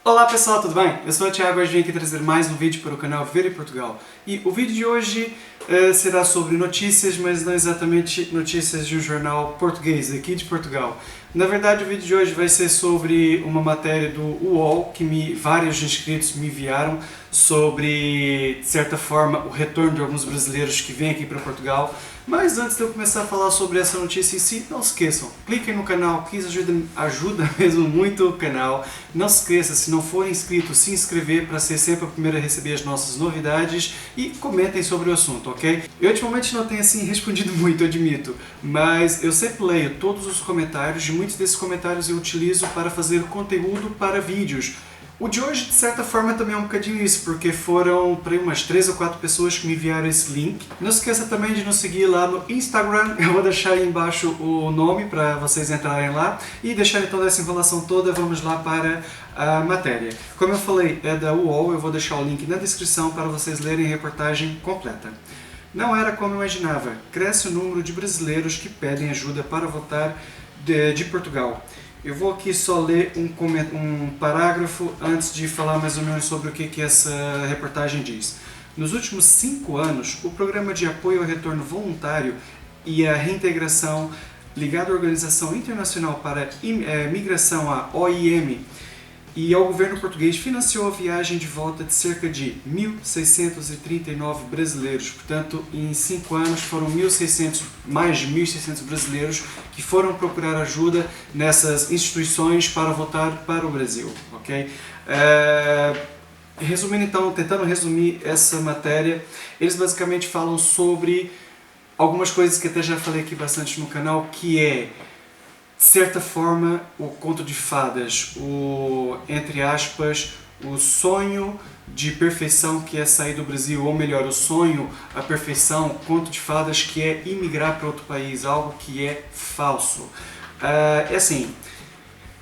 Olá pessoal, tudo bem? Eu sou o Thiago e hoje vim aqui trazer mais um vídeo para o canal Viver em Portugal. E o vídeo de hoje será sobre notícias, mas não exatamente notícias de um jornal português, aqui de Portugal. Na verdade, o vídeo de hoje vai ser sobre uma matéria do UOL que vários inscritos me enviaram sobre, de certa forma, o retorno de alguns brasileiros que vêm aqui para Portugal. Mas antes de eu começar a falar sobre essa notícia em si, não se esqueçam, cliquem no canal, que isso ajuda mesmo muito o canal. Não se esqueça, se não for inscrito, se inscrever para ser sempre o primeiro a receber as nossas novidades e comentem sobre o assunto, ok? Eu ultimamente não tenho assim respondido muito, admito, mas eu sempre leio todos os comentários e muitos desses comentários eu utilizo para fazer conteúdo para vídeos. O de hoje, de certa forma, também é um bocadinho isso, porque foram para umas 3 ou 4 pessoas que me enviaram esse link. Não se esqueça também de nos seguir lá no Instagram, eu vou deixar aí embaixo o nome para vocês entrarem lá e deixarem toda essa informação toda. Vamos lá para a matéria. Como eu falei, é da UOL, eu vou deixar o link na descrição para vocês lerem a reportagem completa. Não era como eu imaginava, cresce o número de brasileiros que pedem ajuda para voltar de Portugal. Eu vou aqui só ler um parágrafo antes de falar mais ou menos sobre o que essa reportagem diz. Nos últimos 5 anos, o Programa de Apoio ao Retorno Voluntário e à Reintegração, ligado à Organização Internacional para a Migração, a OIM, e ao governo português, financiou a viagem de volta de cerca de 1.639 brasileiros. Portanto, em 5 anos foram mais de 1.600 brasileiros que foram procurar ajuda nessas instituições para voltar para o Brasil. Okay? Resumindo então, tentando resumir essa matéria, eles basicamente falam sobre algumas coisas que até já falei aqui bastante no canal, que é, de certa forma, o conto de fadas, entre aspas, o sonho de perfeição que é sair do Brasil, ou melhor, o sonho, a perfeição, o conto de fadas que é imigrar para outro país, algo que é falso. É assim,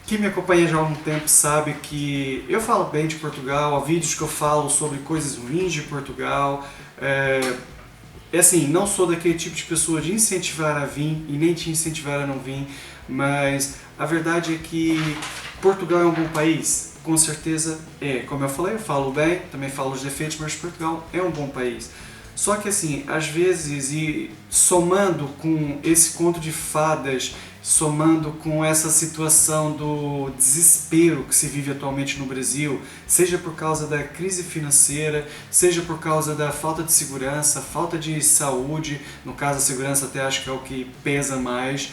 quem me acompanha já há algum tempo sabe que eu falo bem de Portugal, há vídeos que eu falo sobre coisas ruins de Portugal. Assim, não sou daquele tipo de pessoa de incentivar a vir e nem te incentivar a não vir, mas a verdade é que Portugal é um bom país, com certeza é. Como eu falei, eu falo bem, também falo os defeitos, mas Portugal é um bom país. Só que assim, às vezes, e somando com esse conto de fadas, somando com essa situação do desespero que se vive atualmente no Brasil, seja por causa da crise financeira, seja por causa da falta de segurança, falta de saúde, no caso a segurança até acho que é o que pesa mais,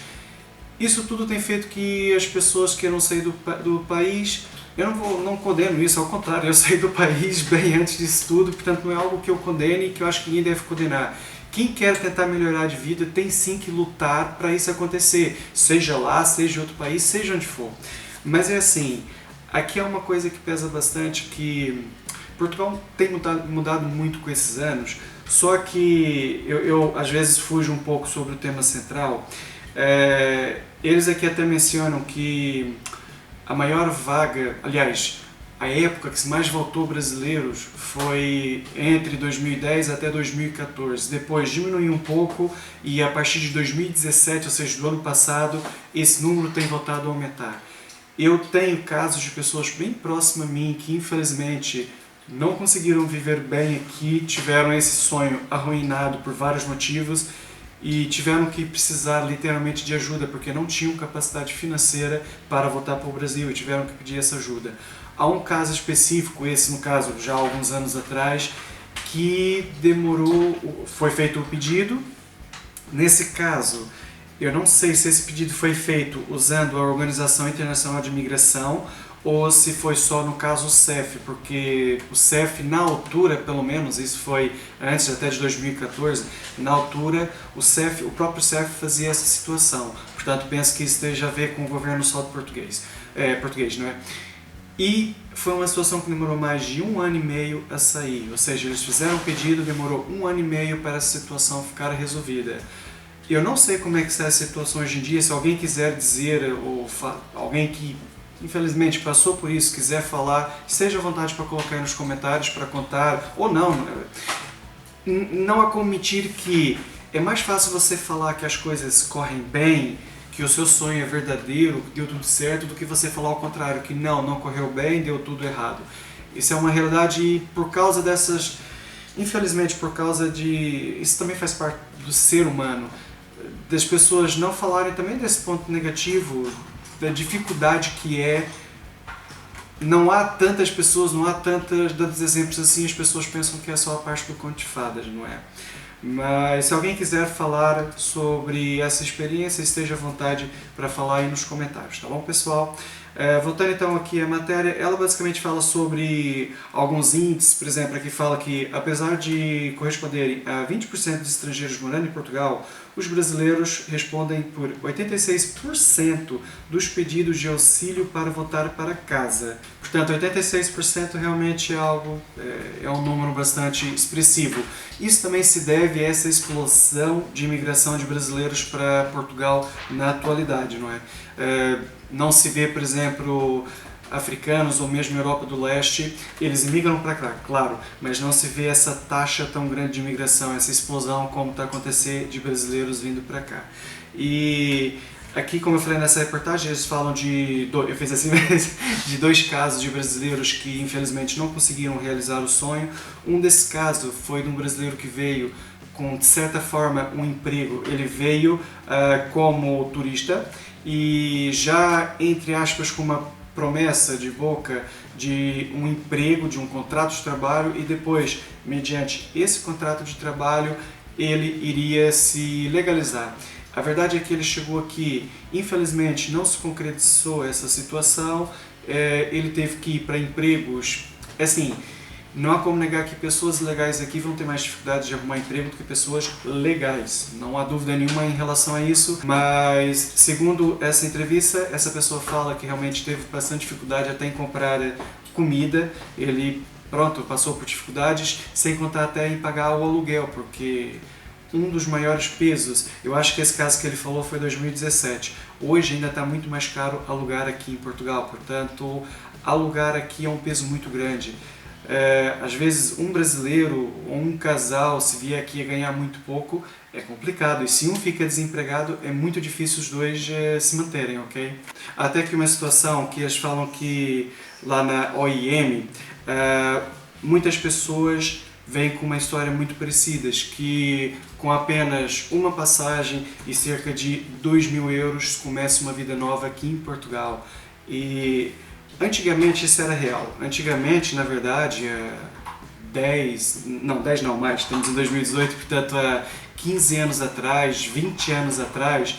isso tudo tem feito que as pessoas queiram sair do país. Eu não condeno isso, ao contrário, eu saí do país bem antes disso tudo, portanto não é algo que eu condene e que eu acho que ninguém deve condenar. Quem quer tentar melhorar de vida tem sim que lutar para isso acontecer, seja lá, seja em outro país, seja onde for. Mas é assim, aqui é uma coisa que pesa bastante, que Portugal tem mudado muito com esses anos, só que eu às vezes fujo um pouco sobre o tema central. Eles aqui até mencionam que a maior vaga, aliás, a época que mais voltou brasileiros foi entre 2010 até 2014. Depois diminuiu um pouco e a partir de 2017, ou seja, do ano passado, esse número tem voltado a aumentar. Eu tenho casos de pessoas bem próximas a mim que infelizmente não conseguiram viver bem aqui, tiveram esse sonho arruinado por vários motivos e tiveram que precisar literalmente de ajuda porque não tinham capacidade financeira para voltar para o Brasil e tiveram que pedir essa ajuda. Há um caso específico, esse no caso já há alguns anos atrás, que demorou, foi feito o pedido. Nesse caso, eu não sei se esse pedido foi feito usando a Organização Internacional de Migração ou se foi só no caso o CEF, porque o CEF na altura, pelo menos, isso foi antes até de 2014, na altura o próprio CEF fazia essa situação. Portanto, penso que isso esteja a ver com o governo só do português, não é? E foi uma situação que demorou mais de 1 ano e meio a sair, ou seja, eles fizeram o pedido, demorou 1 ano e meio para essa situação ficar resolvida. Eu não sei como é que está a situação hoje em dia, se alguém quiser dizer, ou alguém que infelizmente passou por isso, quiser falar, esteja à vontade para colocar aí nos comentários, para contar, ou não. Não há como mentir que é mais fácil você falar que as coisas correm bem, que que o seu sonho é verdadeiro, que deu tudo certo, do que você falar ao contrário, que não correu bem, deu tudo errado. Isso é uma realidade e por causa dessas, infelizmente por causa de, isso também faz parte do ser humano, das pessoas não falarem também desse ponto negativo, da dificuldade que é. Não há tantas pessoas, não há tantos exemplos assim, as pessoas pensam que é só a parte do conto de fadas, não é? Mas se alguém quiser falar sobre essa experiência, esteja à vontade para falar aí nos comentários, tá bom, pessoal? Voltando então aqui à matéria, ela basicamente fala sobre alguns índices, por exemplo, aqui fala que apesar de corresponderem a 20% de estrangeiros morando em Portugal, os brasileiros respondem por 86% dos pedidos de auxílio para voltar para casa. Portanto, 86% realmente é algo, é um número bastante expressivo. Isso também se deve a essa explosão de imigração de brasileiros para Portugal na atualidade, não é? Não se vê, por exemplo, africanos ou mesmo Europa do Leste, eles imigram para cá, claro, mas não se vê essa taxa tão grande de imigração, essa explosão como está acontecendo de brasileiros vindo para cá. E aqui, como eu falei nessa reportagem, eles falam eu fiz assim, de 2 casos de brasileiros que infelizmente não conseguiram realizar o sonho. Um desses casos foi de um brasileiro que veio com, de certa forma, um emprego. Ele veio como turista e já, entre aspas, com uma promessa de boca de um emprego, de um contrato de trabalho, e depois, mediante esse contrato de trabalho, ele iria se legalizar. A verdade é que ele chegou aqui, infelizmente não se concretizou essa situação, ele teve que ir para empregos, assim, não há como negar que pessoas legais aqui vão ter mais dificuldade de arrumar emprego do que pessoas legais. Não há dúvida nenhuma em relação a isso, mas segundo essa entrevista, essa pessoa fala que realmente teve bastante dificuldade até em comprar comida. Ele, pronto, passou por dificuldades, sem contar até em pagar o aluguel, porque um dos maiores pesos, eu acho que esse caso que ele falou foi 2017. Hoje ainda está muito mais caro alugar aqui em Portugal, portanto, alugar aqui é um peso muito grande. Às vezes um brasileiro ou um casal, se vier aqui a ganhar muito pouco, é complicado. E se um fica desempregado, é muito difícil os dois se manterem, ok? Até que uma situação que eles falam que lá na OIM, muitas pessoas vêm com uma história muito parecidas, que com apenas uma passagem e cerca de 2.000 euros começa uma vida nova aqui em Portugal. E antigamente isso era real. Antigamente, na verdade, 10 não mais, estamos em 2018, portanto há 15 anos atrás, 20 anos atrás,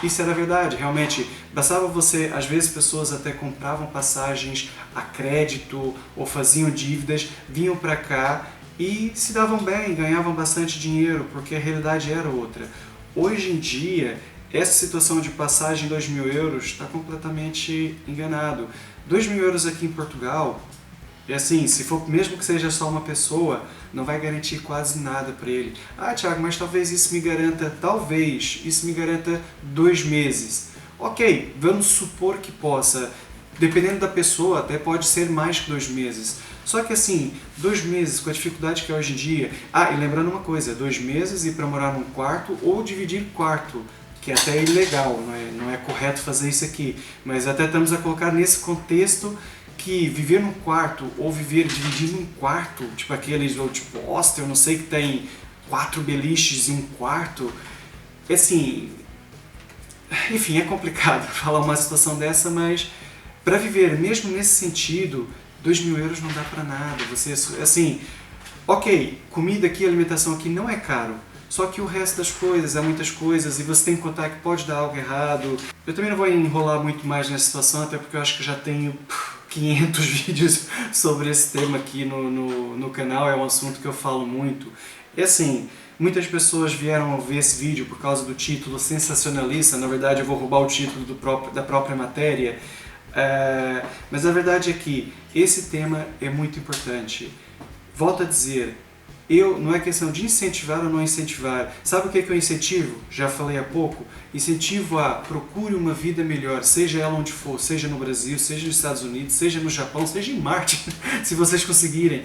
isso era verdade. Realmente, bastava você, às vezes pessoas até compravam passagens a crédito ou faziam dívidas, vinham para cá e se davam bem, ganhavam bastante dinheiro, porque a realidade era outra. Hoje em dia, essa situação de passagem de 2.000 euros está completamente enganado. 2.000 euros aqui em Portugal, é assim, se for, mesmo que seja só uma pessoa, não vai garantir quase nada para ele. Ah, Thiago, mas talvez isso me garanta 2 meses. Ok, vamos supor que possa. Dependendo da pessoa, até pode ser mais que 2 meses. Só que assim, 2 meses, com a dificuldade que é hoje em dia... Ah, e lembrando uma coisa, 2 meses ir para morar num quarto ou dividir quarto, que é até ilegal, não é correto fazer isso aqui. Mas até estamos a colocar nesse contexto que viver num quarto ou viver dividindo um quarto, tipo aqueles, ou tipo hostel, não sei, que tem 4 beliches em um quarto, assim... Enfim, é complicado falar uma situação dessa, mas para viver mesmo nesse sentido, 2.000 euros não dá para nada. Você, assim, ok, comida aqui, alimentação aqui não é caro, só que o resto das coisas, há muitas coisas e você tem que contar que pode dar algo errado. Eu também não vou enrolar muito mais nessa situação, até porque eu acho que já tenho 500 vídeos sobre esse tema aqui no canal, é um assunto que eu falo muito. E assim, muitas pessoas vieram ver esse vídeo por causa do título sensacionalista. Na verdade, eu vou roubar o título da própria matéria. Mas a verdade é que esse tema é muito importante. Volto a dizer, não é questão de incentivar ou não incentivar. Sabe o que eu incentivo? Já falei há pouco. Incentivo a procure uma vida melhor, seja ela onde for, seja no Brasil, seja nos Estados Unidos, seja no Japão, seja em Marte, se vocês conseguirem.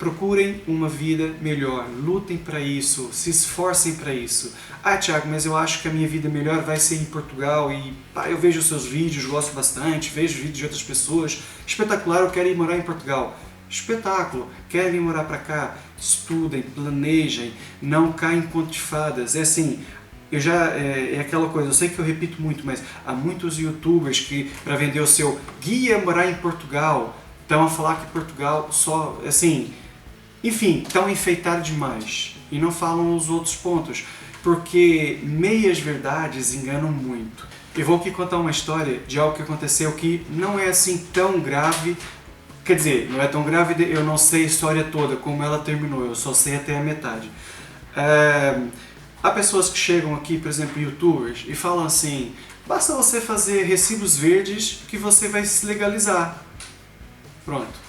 procurem uma vida melhor, lutem para isso, se esforcem para isso. Ah, Thiago, mas eu acho que a minha vida melhor vai ser em Portugal e eu vejo os seus vídeos, gosto bastante, vejo vídeos de outras pessoas, espetacular, eu quero ir morar em Portugal. Espetáculo, querem vir morar para cá, estudem, planejem, não caem em conto de fadas. É assim, é aquela coisa, eu sei que eu repito muito, mas há muitos youtubers que, para vender o seu guia a morar em Portugal, estão a falar que Portugal só, assim, enfim, estão enfeitados demais e não falam os outros pontos, porque meias verdades enganam muito. Eu vou aqui contar uma história de algo que aconteceu que não é assim tão grave, quer dizer, não é tão grave, eu não sei a história toda, como ela terminou, eu só sei até a metade. Há pessoas que chegam aqui, por exemplo, youtubers, e falam assim, basta você fazer recibos verdes que você vai se legalizar. Pronto.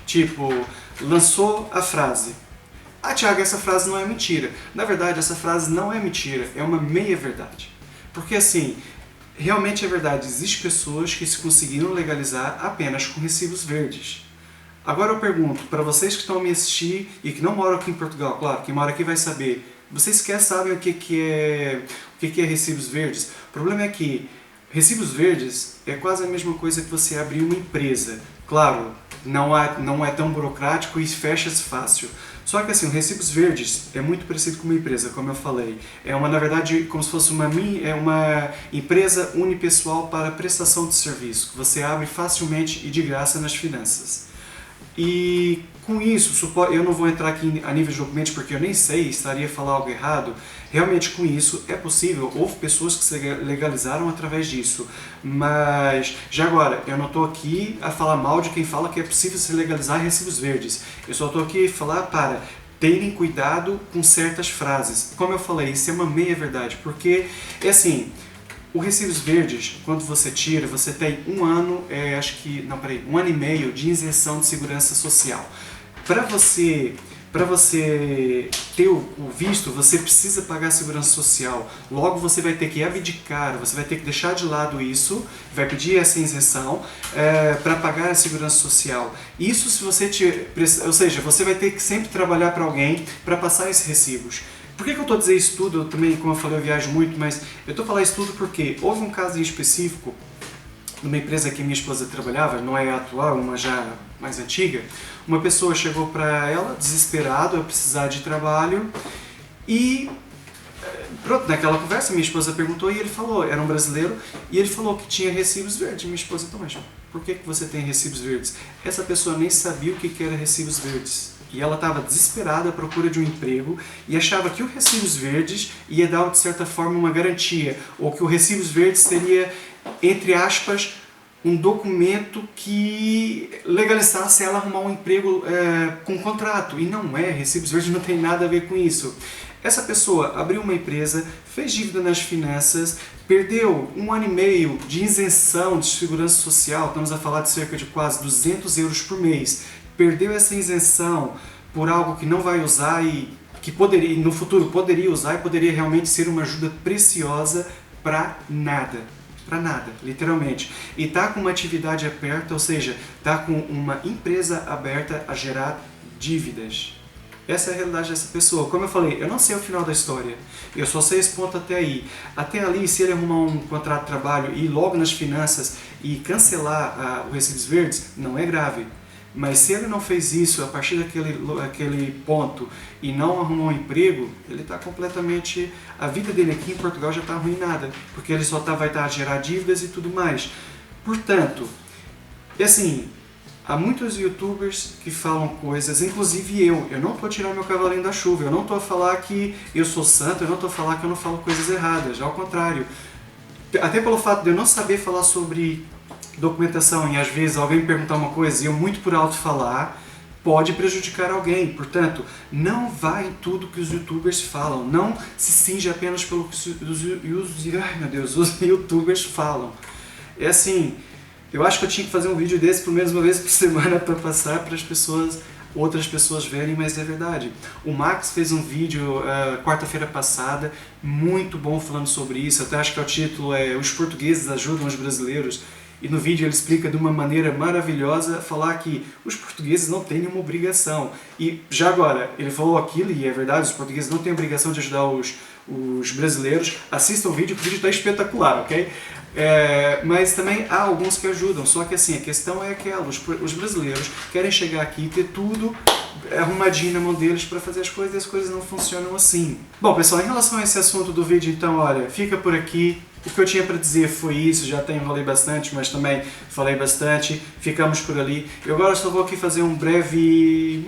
Tipo, lançou a frase. Ah, Thiago, essa frase não é mentira. Na verdade, essa frase não é mentira, é uma meia-verdade. Porque assim, realmente é verdade, existem pessoas que se conseguiram legalizar apenas com recibos verdes. Agora eu pergunto, para vocês que estão a me assistir e que não moram aqui em Portugal, claro, quem mora aqui vai saber, vocês sequer sabem o que é recibos verdes? O problema é que recibos verdes é quase a mesma coisa que você abrir uma empresa. Claro, não é tão burocrático e fecha-se fácil. Só que assim, o recibos verdes é muito parecido com uma empresa, como eu falei. Na verdade, como se fosse uma empresa unipessoal para prestação de serviço, que você abre facilmente e de graça nas finanças. E com isso, eu não vou entrar aqui a nível de documentos porque eu nem sei, estaria a falar algo errado. Realmente com isso é possível, houve pessoas que se legalizaram através disso. Mas, já agora, eu não estou aqui a falar mal de quem fala que é possível se legalizar recibos verdes. Eu só estou aqui a falar para terem cuidado com certas frases. Como eu falei, isso é uma meia-verdade, porque é assim... O recibos verdes, quando você tira, você tem um ano e meio de isenção de segurança social. Para você ter o visto, você precisa pagar a segurança social. Logo você vai ter que abdicar, você vai ter que deixar de lado isso, vai pedir essa isenção para pagar a segurança social. Isso se você ou seja, você vai ter que sempre trabalhar para alguém para passar esses recibos. Por que eu estou a dizer isso tudo? Eu também, como eu falei, eu viajo muito, mas eu estou a falar isso tudo porque houve um caso em específico, numa empresa que minha esposa trabalhava, não é a atual, uma já mais antiga, uma pessoa chegou para ela, desesperado, a precisar de trabalho, e pronto, naquela conversa minha esposa perguntou e ele falou, era um brasileiro, e ele falou que tinha recibos verdes. Minha esposa, então, mas por que você tem recibos verdes? Essa pessoa nem sabia o que era recibos verdes. E ela estava desesperada à procura de um emprego e achava que o recibos verdes ia dar, de certa forma, uma garantia, ou que o recibos verdes seria, entre aspas, um documento que legalizasse ela arrumar um emprego com contrato. E não é, recibos verdes não tem nada a ver com isso. Essa pessoa abriu uma empresa, fez dívida nas finanças, perdeu 1 ano e meio de isenção de segurança social, estamos a falar de cerca de quase 200 euros por mês, perdeu essa isenção por algo que não vai usar e que poderia, no futuro poderia usar e poderia realmente ser uma ajuda preciosa para nada. Para nada, literalmente. E está com uma atividade aberta, ou seja, está com uma empresa aberta a gerar dívidas. Essa é a realidade dessa pessoa. Como eu falei, eu não sei o final da história. Eu só sei esse ponto até aí. Até ali, se ele arrumar um contrato de trabalho e ir logo nas finanças e cancelar o recibos verdes, não é grave. Mas se ele não fez isso a partir daquele ponto e não arrumou um emprego, ele está completamente... A vida dele aqui em Portugal já está arruinada, porque ele só vai estar a gerar dívidas e tudo mais. Portanto, assim, há muitos youtubers que falam coisas, inclusive eu não estou a tirar meu cavalinho da chuva, eu não estou a falar que eu sou santo, eu não estou a falar que eu não falo coisas erradas, ao contrário. Até pelo fato de eu não saber falar sobre documentação e às vezes alguém me perguntar uma coisa e eu muito por alto falar, pode prejudicar alguém. Portanto, não vá em tudo que os youtubers falam, não se cinja apenas pelo que os youtubers falam. É assim, eu acho que eu tinha que fazer um vídeo desse pelo menos uma vez por semana para passar para as pessoas, outras pessoas verem, mas é verdade. O Max fez um vídeo quarta-feira passada, muito bom falando sobre isso, até acho que o título é Os Portugueses Ajudam os Brasileiros. E no vídeo ele explica de uma maneira maravilhosa falar que os portugueses não têm nenhuma obrigação. E já agora, ele falou aquilo, e é verdade, os portugueses não têm obrigação de ajudar os brasileiros. Assistam o vídeo, que o vídeo está espetacular, ok? Mas também há alguns que ajudam, só que assim, a questão é aquela, os brasileiros querem chegar aqui e ter tudo arrumadinho na mão deles para fazer as coisas e as coisas não funcionam assim. Bom pessoal, em relação a esse assunto do vídeo, então olha, fica por aqui. O que eu tinha para dizer foi isso, já enrolei bastante, mas também falei bastante, ficamos por ali. Eu agora só vou aqui fazer uma breve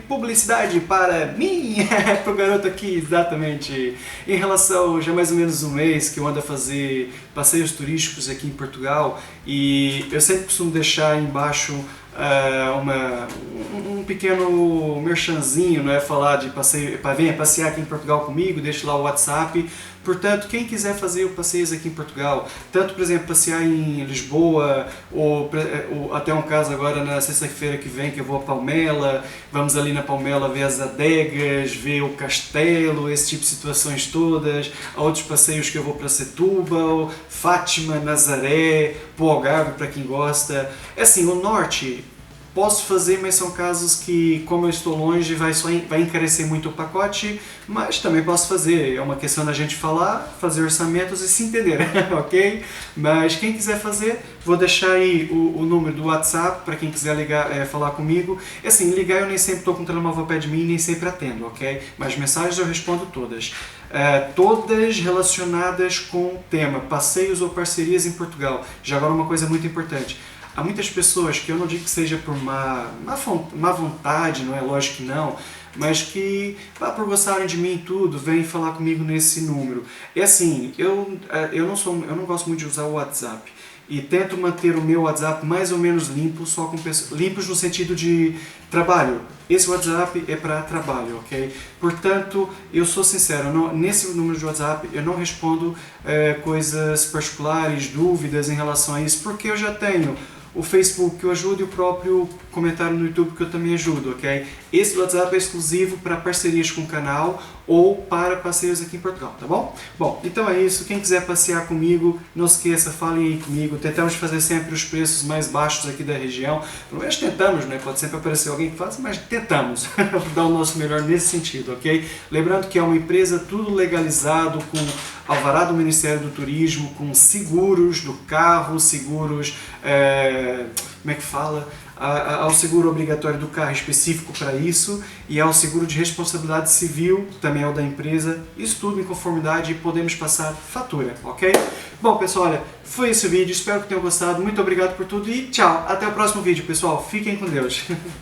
publicidade para mim, para o garoto aqui, exatamente. Em relação, já mais ou menos um mês que eu ando a fazer passeios turísticos aqui em Portugal, e eu sempre costumo deixar aí embaixo um pequeno merchanzinho, não é? Falar de passeio, venha passear aqui em Portugal comigo, deixe lá o WhatsApp. Portanto, quem quiser fazer passeios aqui em Portugal, tanto, por exemplo, passear em Lisboa, ou até um caso agora na sexta-feira que vem, que eu vou a Palmela, vamos ali na Palmela ver as adegas, ver o castelo, esse tipo de situações todas. Há outros passeios que eu vou para Setúbal, Fátima, Nazaré, para o Algarve, para quem gosta. É assim, o norte posso fazer, mas são casos que, como eu estou longe, vai encarecer muito o pacote, mas também posso fazer. É uma questão da gente falar, fazer orçamentos e se entender, ok? Mas quem quiser fazer, vou deixar aí o número do WhatsApp para quem quiser ligar, falar comigo. É assim, ligar eu nem sempre estou com o telemóvel ao pé de mim, nem sempre atendo, ok? Mas mensagens eu respondo todas. Todas relacionadas com o tema passeios ou parcerias em Portugal. Já agora uma coisa muito importante. Há muitas pessoas que eu não digo que seja por má vontade, não é? Lógico que não, mas que, por gostarem de mim e tudo, vêm falar comigo nesse número. É assim, eu não gosto muito de usar o WhatsApp e tento manter o meu WhatsApp mais ou menos limpo, só com limpos no sentido de trabalho. Esse WhatsApp é para trabalho, ok? Portanto, eu sou sincero, nesse número de WhatsApp eu não respondo coisas particulares, dúvidas em relação a isso, porque eu já tenho o Facebook que eu ajudo e o próprio comentário no YouTube que eu também ajudo, ok? Esse WhatsApp é exclusivo para parcerias com o canal ou para passeios aqui em Portugal, tá bom? Bom, então é isso. Quem quiser passear comigo, não se esqueça, falem aí comigo. Tentamos fazer sempre os preços mais baixos aqui da região. Pelo menos tentamos, né? Pode sempre aparecer alguém que faz, mas tentamos dar o nosso melhor nesse sentido, ok? Lembrando que é uma empresa tudo legalizado, com alvará do Ministério do Turismo, com seguros do carro, seguros, como é que fala? Ao seguro obrigatório do carro específico para isso e ao seguro de responsabilidade civil, também é o da empresa, isso tudo em conformidade e podemos passar fatura, ok? Bom pessoal, olha, foi esse o vídeo, espero que tenham gostado, muito obrigado por tudo e tchau, até o próximo vídeo pessoal, fiquem com Deus!